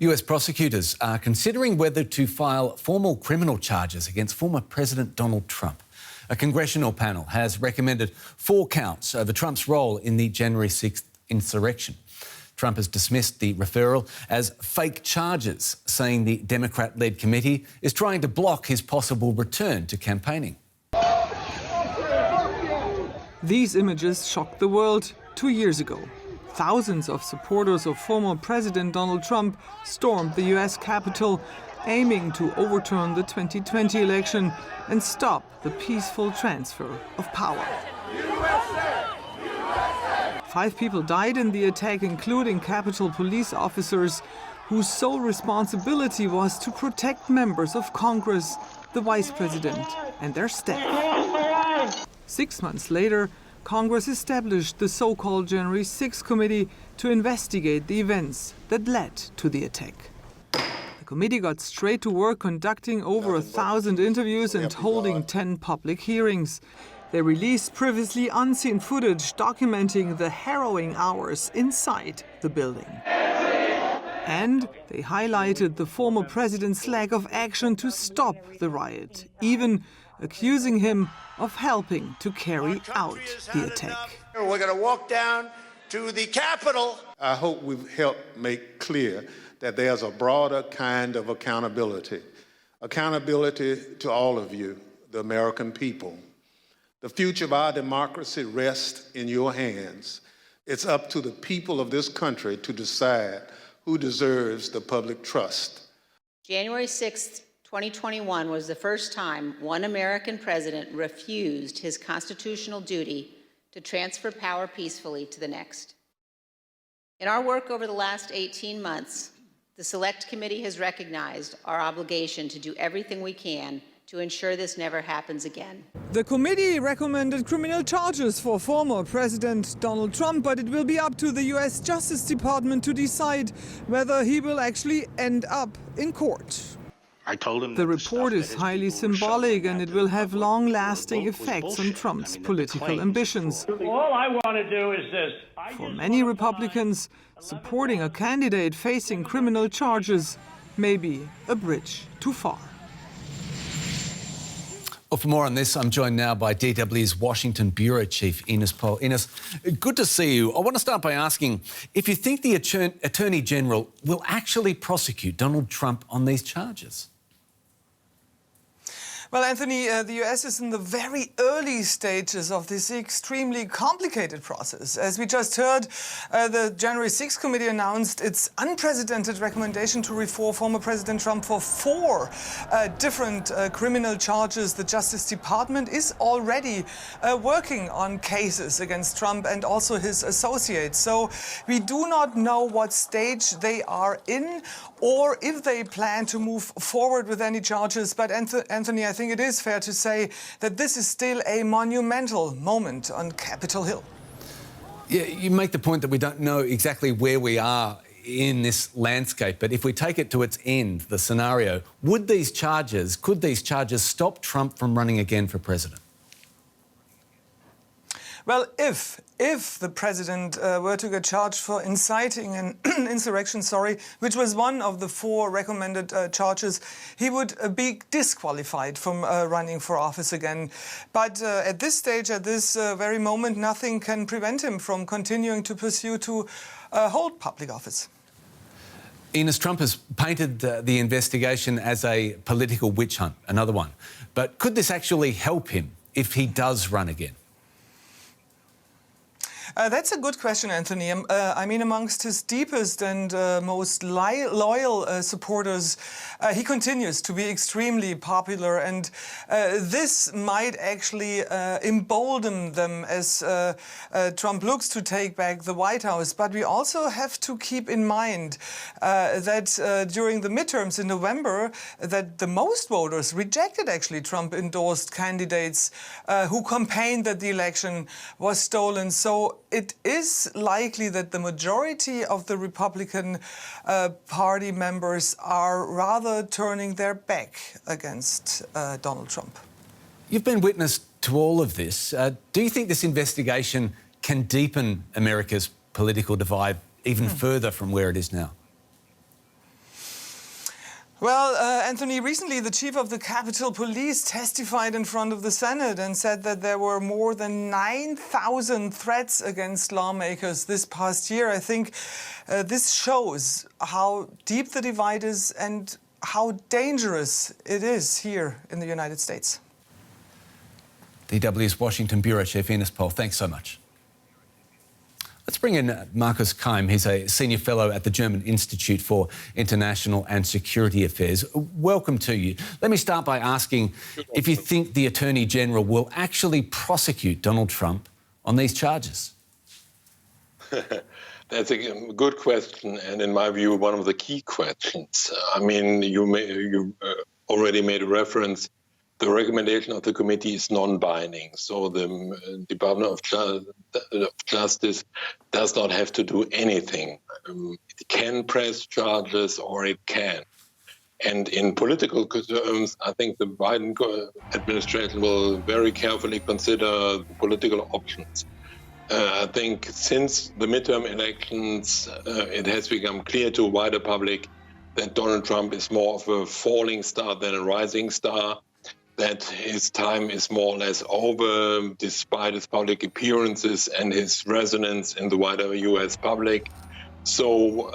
US prosecutors are considering whether to file formal criminal charges against former President Donald Trump. A congressional panel has recommended 4 counts over Trump's role in the January 6th insurrection. Trump has dismissed the referral as fake charges, saying the Democrat-led committee is trying to block his possible return to campaigning. These images shocked the world 2 years ago. Thousands of supporters of former President Donald Trump stormed the US Capitol, aiming to overturn the 2020 election and stop the peaceful transfer of power. 5 people died in the attack, including Capitol police officers whose sole responsibility was to protect members of Congress, the vice president, and their staff. 6 months later, Congress established the so-called January 6th committee to investigate the events that led to the attack. The committee got straight to work conducting over 1,000 interviews and holding 10 public hearings. They released previously unseen footage documenting the harrowing hours inside the building. And they highlighted the former president's lack of action to stop the riot, even accusing him of helping to carry out the attack. We're going to walk down to the Capitol. I hope we've helped make clear that there's a broader kind of accountability. Accountability to all of you, the American people. The future of our democracy rests in your hands. It's up to the people of this country to decide who deserves the public trust. January 6th, 2021 was the first time one American president refused his constitutional duty to transfer power peacefully to the next. In our work over the last 18 months, the Select Committee has recognized our obligation to do everything we can to ensure this never happens again. The committee recommended criminal charges for former President Donald Trump, but it will be up to the US Justice Department to decide whether he will actually end up in court. I told him the report is highly symbolic and it will have long-lasting effects on Trump's political ambitions. All I want to do is this. For many Republicans, supporting a candidate facing criminal charges may be a bridge too far. Well, for more on this, I'm joined now by DW's Washington Bureau Chief, Ines Poll. Ines, good to see you. I want to start by asking if you think the Attorney General will actually prosecute Donald Trump on these charges. Well, Anthony, the US is in the very early stages of this extremely complicated process. As we just heard, the January 6th committee announced its unprecedented recommendation to refer former President Trump for 4 different criminal charges. The Justice Department is already working on cases against Trump and also his associates. So we do not know what stage they are in or if they plan to move forward with any charges. But Anthony, I think it is fair to say that this is still a monumental moment on Capitol Hill. Yeah, you make the point that we don't know exactly where we are in this landscape, but if we take it to its end, the scenario, could these charges stop Trump from running again for president? Well, if the president were to get charged for inciting an insurrection, which was one of the 4 recommended charges, he would be disqualified from running for office again. But at this stage, at this very moment, nothing can prevent him from continuing to pursue to hold public office. Ines, Trump has painted the investigation as a political witch hunt, another one. But could this actually help him if he does run again? That's a good question, Anthony. I mean, amongst his deepest and most loyal supporters, he continues to be extremely popular, and this might actually embolden them as Trump looks to take back the White House. But we also have to keep in mind that during the midterms in November, that the most voters rejected actually Trump-endorsed candidates who campaigned that the election was stolen. So it is likely that the majority of the Republican Party members are rather turning their back against Donald Trump. You've been witness to all of this. Do you think this investigation can deepen America's political divide even further from where it is now? Well, Anthony, recently the chief of the Capitol Police testified in front of the Senate and said that there were more than 9,000 threats against lawmakers this past year. I think this shows how deep the divide is and how dangerous it is here in the United States. DW's Washington Bureau Chief Ines Poll, thanks so much. Let's bring in Markus Keim. He's a senior fellow at the German Institute for International and Security Affairs. Welcome to you. Let me start by asking if you think the Attorney General will actually prosecute Donald Trump on these charges. That's a good question, and in my view, one of the key questions. I mean, you already made a reference. The recommendation of the committee is non-binding, so the Department of Justice does not have to do anything. It can press charges or it can. And in political terms, I think the Biden administration will very carefully consider the political options. I think since the midterm elections, it has become clear to a wider public that Donald Trump is more of a falling star than a rising star, that his time is more or less over, despite his public appearances and his resonance in the wider U.S. public. So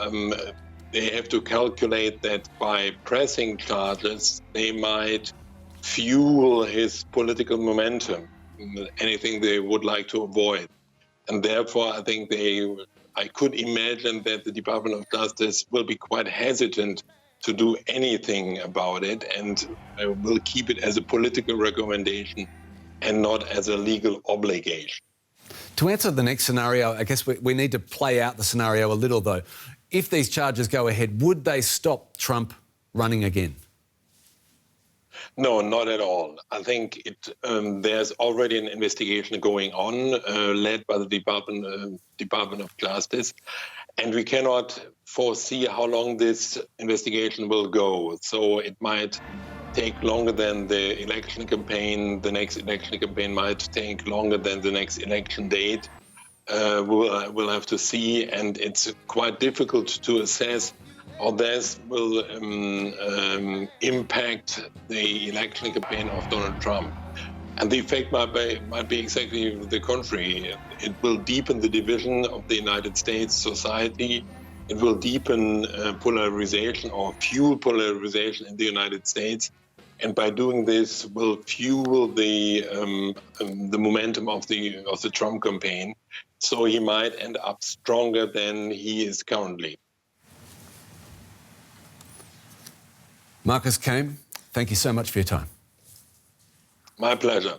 they have to calculate that by pressing charges, they might fuel his political momentum, anything they would like to avoid. And therefore, I think I could imagine that the Department of Justice will be quite hesitant to do anything about it, and will keep it as a political recommendation and not as a legal obligation. To answer the next scenario, I guess we need to play out the scenario a little, though. If these charges go ahead, would they stop Trump running again? No, not at all. I think there's already an investigation going on, led by the Department of Justice, and we cannot foresee how long this investigation will go. So it might take longer than the election campaign. The next election campaign might take longer than the next election date. We'll have to see, and it's quite difficult to assess how this will impact the election campaign of Donald Trump. And the effect might be exactly the contrary. It will deepen the division of the United States society. It will deepen polarization or fuel polarization in the United States. And by doing this, will fuel the momentum of the Trump campaign. So he might end up stronger than he is currently. Markus Keim, thank you so much for your time. My pleasure.